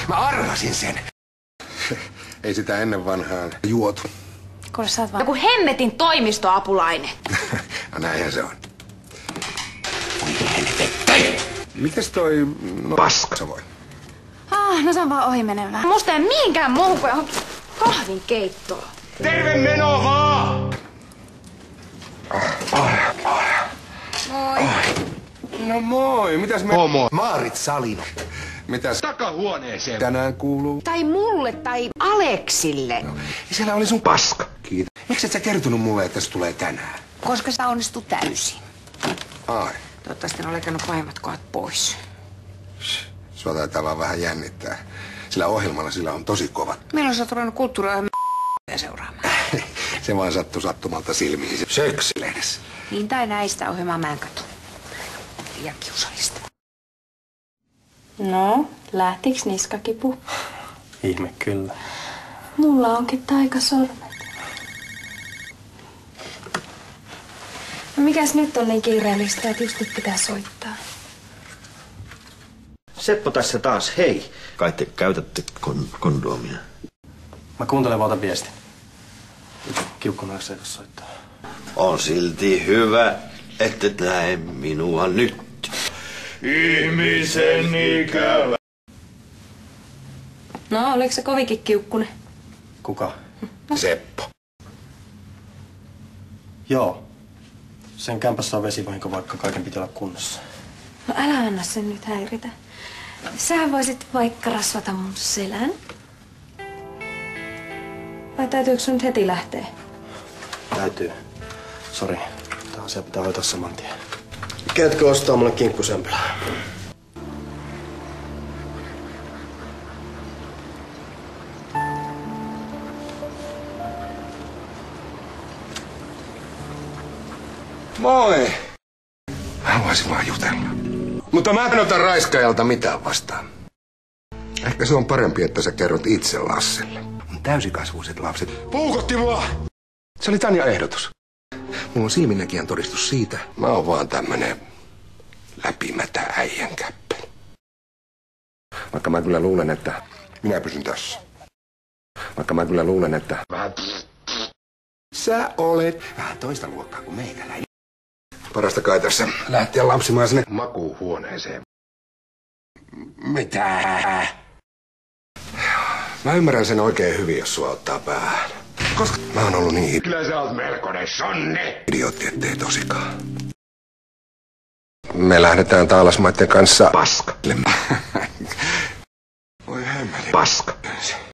Mä arvasin sen. Ei sitä ennen vanhaan juotu. Kuule, sä oot vaan joku hemmetin toimistoapulainen. No näinhän se on. Voi helvetti! Mikäs toi paska voi? No se on vaan ohimenevää. Musta ei mihinkään muuhun kuin johonkin kahvin keittoon. Terve meno vaan! Moi. No moi, mitäs me... Moi. Maarit Salino. Mitäs Takahuoneeseen. tänään kuuluu? Tai mulle tai Aleksille. No, ja siellä oli sun paska. Kiitos. Miksi et sä kertonut mulle, että se tulee tänään? Koska sitä onnistuu täysin. Ai, Toivottavasti on leikannut pahimmat kohdat pois. sua taitaa vaan vähän jännittää. Sillä ohjelmalla sillä on tosi kovat. Milloin sä oot ruvennut kulttuuriohjelmia seuraamaan? Se vaan sattui sattumalta silmiin. Se Söksilehdessä. Niin tai näistä ohjelmaa mä en katso. Liian kiusallista. No, lähtiks niskakipu? Ihme kyllä. Mulla onkin taikasormet. No mikäs nyt on niin kiireellistä, että just nyt pitää soittaa? Seppo tässä taas, hei. Kai te käytätte kondoomia. Mä kuuntelen vaan viestin. Kiukkunen se soittaa. On silti hyvä, että et näe minua nyt. Ihmisen ikävä. No, oliko se kovinkin kiukkunen? Kuka? Seppo. Joo. Sen kämpässä on vesivahinko, vaikka kaiken pitää olla kunnossa. No älä anna sen nyt häiritä. Sähän voisit vaikka rasvata mun selän. Vai täytyykö sun nyt heti lähteä? Täytyy. Sori. Tää asia pitää hoitaa saman tien. Käytkö ostaa mulle kinkkusempelää? Moi! Haluaisin vaan jutella. Mutta mä en ota raiskaajalta mitään vastaan. Ehkä se on parempi, että sä kerrot itse Lasselle. Mun täysikasvuiset lapset puukotti mua! Se oli Tanja ehdotus. Mulla on silminnäkijän todistus siitä. Mä oon vaan tämmönen läpimätä äijänkäppä. Vaikka mä kyllä luulen, että minä pysyn tässä. Vaikka mä kyllä luulen, että sä olet vähän toista luokkaa kuin meikäläinen. Parasta kai tässä lähteä lapsimaan sinne makuuhuoneeseen. Mitä? Mä ymmärrän sen oikein hyvin, jos sua ottaa päähän. Koska mä oon ollut niin kyllä sä oot melkoinen sonne. Idiootti, ettei tosikaan. Me lähdetään taalasmaitten kanssa paska. Voi hemmeli. Paska.